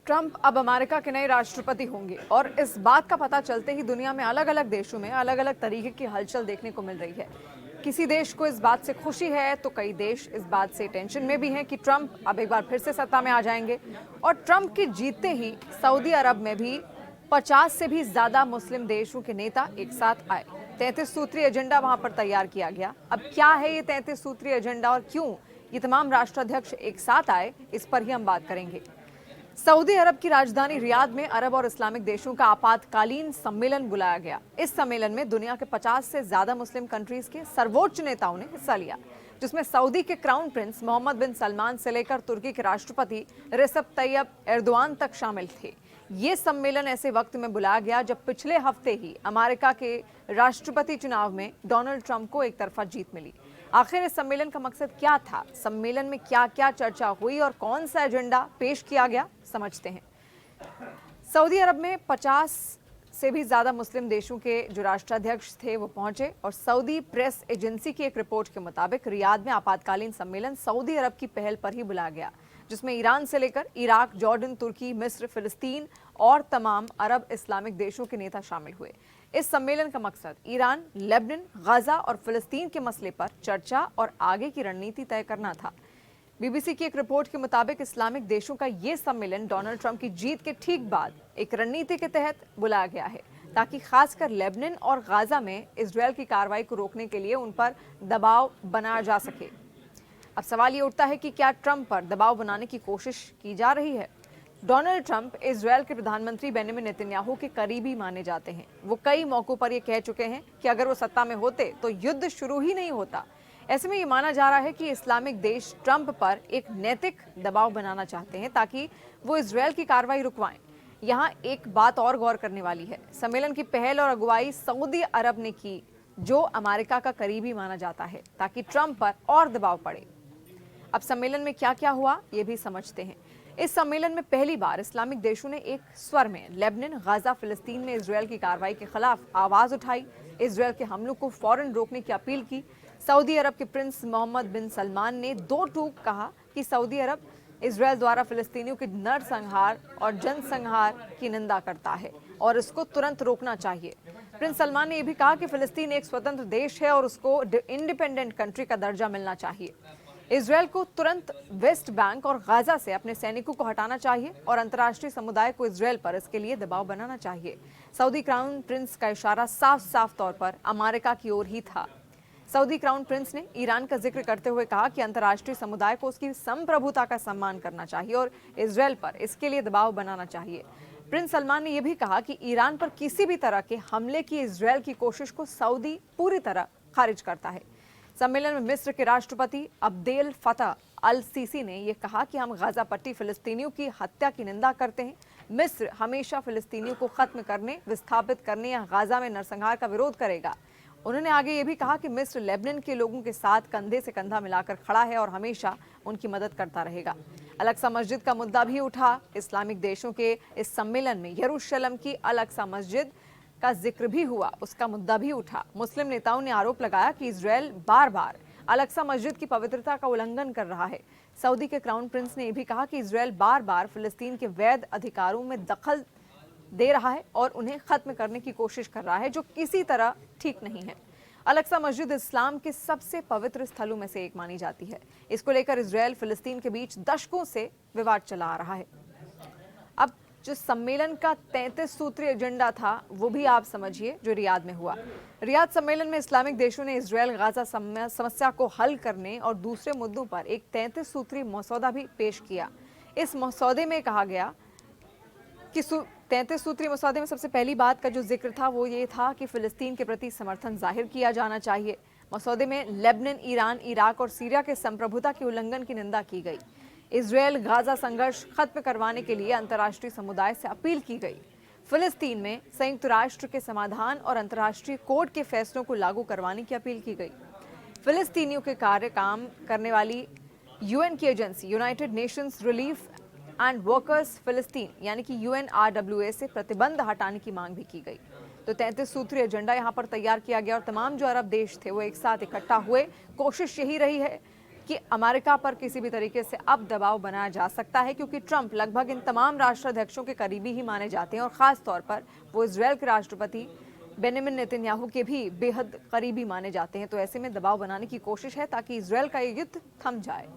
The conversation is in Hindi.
ट्रंप अब अमेरिका के नए राष्ट्रपति होंगे और इस बात का पता चलते ही दुनिया में अलग अलग देशों में अलग अलग तरीके की हलचल देखने को मिल रही है। किसी देश को इस बात से खुशी है तो कई देश इस बात से टेंशन में भी हैं कि ट्रंप अब एक बार फिर से सत्ता में आ जाएंगे। और ट्रंप के जीतते ही सऊदी अरब में भी 50 से भी ज्यादा मुस्लिम देशों के नेता एक साथ आए। 33 सूत्रीय एजेंडा वहां पर तैयार किया गया। अब क्या है ये 33 सूत्रीय एजेंडा और क्यों ये तमाम राष्ट्राध्यक्ष एक साथ आए, इस पर ही हम बात करेंगे। सऊदी अरब की राजधानी रियाद में अरब और इस्लामिक देशों का आपातकालीन सम्मेलन बुलाया गया। इस सम्मेलन में दुनिया के 50 से ज्यादा मुस्लिम कंट्रीज के सर्वोच्च नेताओं ने हिस्सा लिया, जिसमें सऊदी के क्राउन प्रिंस मोहम्मद बिन सलमान से लेकर तुर्की के राष्ट्रपति रेसेप तैयब एर्दोआन तक शामिल थे। ये सम्मेलन ऐसे वक्त में बुलाया गया जब पिछले हफ्ते ही अमेरिका के राष्ट्रपति चुनाव में डोनाल्ड ट्रंप को एक तरफा जीत मिली। आखिर इस सम्मेलन का मकसद क्या था, सम्मेलन में क्या क्या चर्चा हुई और कौन सा एजेंडा पेश किया गया, समझते हैं। सऊदी अरब में 50 से भी ज्यादा मुस्लिम देशों के जो राष्ट्राध्यक्ष थे वो पहुंचे और सऊदी प्रेस एजेंसी की एक रिपोर्ट के मुताबिक रियाद में आपातकालीन सम्मेलन सऊदी अरब की पहल पर ही बुलाया गया, जिसमें ईरान से लेकर इराक, जॉर्डन, तुर्की, मिस्र, फिलिस्तीन और तमाम अरब इस्लामिक देशों के नेता शामिल हुए। इस सम्मेलन का मकसद ईरान, लेबनान, गाजा और फिलिस्तीन के मसले पर चर्चा और आगे की रणनीति तय करना था। बीबीसी की एक रिपोर्ट के मुताबिक इस्लामिक देशों का ये सम्मेलन डोनाल्ड ट्रंप की जीत के ठीक बाद एक रणनीति के तहत बुलाया गया है, ताकि खासकर लेबनान और गाजा में इजरायल की कार्रवाई को रोकने के लिए उन पर दबाव बनाया जा सके। अब सवाल ये उठता है कि क्या ट्रंप पर दबाव बनाने की कोशिश की जा रही है? डोनाल्ड ट्रंप इजरायल के प्रधानमंत्री बेंजामिन नेतन्याहू के करीबी माने जाते हैं। वो कई मौकों पर ये कह चुके हैं कि अगर वो सत्ता में होते तो युद्ध शुरू ही नहीं होता। ऐसे में ये माना जा रहा है कि इस्लामिक देश ट्रंप पर एक नैतिक दबाव बनाना चाहते हैं ताकि वो इजरायल की कार्रवाई रुकवाएं। यहाँ एक बात और गौर करने वाली है, सम्मेलन की पहल और अगुवाई सऊदी अरब ने की, जो अमेरिका का करीबी माना जाता है, ताकि ट्रंप पर और दबाव पड़े। अब सम्मेलन में क्या क्या हुआ ये भी समझते हैं। इस सम्मेलन में पहली बार इस्लामिक देशों ने एक स्वर में लेबनान, गाजा, फिलिस्तीन में इजरायल की कार्रवाई के खिलाफ आवाज उठाई, इजरायल के हमलों को फौरन रोकने की अपील की। सऊदी अरब के प्रिंस मोहम्मद बिन सलमान ने दो टूक कहा कि सऊदी अरब इजरायल द्वारा फिलिस्तीनियों के नरसंहार और जनसंहार की निंदा करता है और इसको तुरंत रोकना चाहिए। प्रिंस सलमान ने यह भी कहा कि फिलिस्तीन एक स्वतंत्र देश है और उसको इंडिपेंडेंट कंट्री का दर्जा मिलना चाहिए। इजरायल को तुरंत वेस्ट बैंक और गाजा से अपने सैनिकों को हटाना चाहिए और अंतर्राष्ट्रीय समुदाय को इजरायल पर इसके लिए दबाव बनाना चाहिए। सऊदी क्राउन प्रिंस का इशारा साफ साफ तौर पर अमेरिका की ओर ही था। सऊदी क्राउन प्रिंस ने ईरान का जिक्र करते हुए कहा कि अंतर्राष्ट्रीय समुदाय को उसकी संप्रभुता का सम्मान करना चाहिए और इजरायल पर इसके लिए दबाव बनाना चाहिए। प्रिंस सलमान ने यह भी कहा कि ईरान पर किसी भी तरह के हमले की इजरायल की कोशिश को सऊदी पूरी तरह खारिज करता है। सम्मेलन में मिस्र के राष्ट्रपति अब्देल फतह अल सीसी ने यह कहा कि हम गाजा पट्टी फिलिस्तीनियों की हत्या की निंदा करते हैं। मिस्र हमेशा फिलिस्तीनियों को खत्म करने, विस्थापित करने या गाजा में नरसंहार का विरोध करेगा। उन्होंने आगे ये भी कहा कि मिस्र लेबनान के लोगों के साथ कंधे से कंधा मिलाकर खड़ा है और हमेशा उनकी मदद करता रहेगा। अल-अक्सा मस्जिद का मुद्दा भी उठा। इस्लामिक देशों के इस सम्मेलन में यरूशलेम की अल-अक्सा मस्जिद का जिक्र भी हुआ, उसका मुद्दा भी उठा। मुस्लिम नेताओं ने आरोप लगाया कि इजरायल बार बार अल-अक्सा मस्जिद की पवित्रता का उल्लंघन कर रहा है। सऊदी के क्राउन प्रिंस ने यह भी कहा कि इजरायल बार बार फिलिस्तीन के वैध अधिकारों में दखल दे रहा है और उन्हें खत्म करने की कोशिश कर रहा है, जो किसी तरह ठीक नहीं है। अल-अक्सा मस्जिद इस्लाम के सबसे पवित्र स्थलों में से एक मानी जाती है। इसको लेकर इजरायल फिलिस्तीन के बीच दशकों से विवाद चला आ रहा है। अब जो सम्मेलन का 33 सूत्रीय एजेंडा था वो भी आप समझिए, जो रियाद में हुआ। रियाद सम्मेलन में इस्लामिक देशों ने इजरायल गाजा समस्या को हल करने और दूसरे मुद्दों पर एक 33 सूत्रीय मसौदा भी पेश किया। इस मसौदे में कहा गया कि 33 सूत्रीय मसौदे में सबसे पहली बात का जो जिक्र था वो ये था कि फिलिस्तीन के प्रति समर्थन जाहिर किया जाना चाहिए। मसौदे में लेबनान, ईरान, इराक और सीरिया के संप्रभुता के उल्लंघन की निंदा की गई। इजरायल गाजा संघर्ष खत्म करवाने के लिए अंतर्राष्ट्रीय समुदाय से अपील की गई। फिलिस्तीन में संयुक्त राष्ट्र के समाधान और अंतर्राष्ट्रीय कोर्ट के फैसलों को लागू करवाने की अपील की गई। फिलिस्तीनियों के कार्य काम करने वाली यूएन की agency United Nations relief and workers फिलिस्तीन यानी कि UNRWA से प्रतिबंध हटाने की मांग भी की गई। तो 33 सूत्रीय एजेंडा यहाँ पर तैयार किया गया और तमाम जो अरब देश थे वो एक साथ इकट्ठा हुए। कोशिश यही रही है कि अमेरिका पर किसी भी तरीके से अब दबाव बनाया जा सकता है, क्योंकि ट्रंप लगभग इन तमाम राष्ट्राध्यक्षों के करीबी ही माने जाते हैं और खास तौर पर वो इजरायल के राष्ट्रपति बेनिमिन नेतन्याहू के भी बेहद करीबी माने जाते हैं। तो ऐसे में दबाव बनाने की कोशिश है ताकि इजरायल का ये युद्ध थम जाए।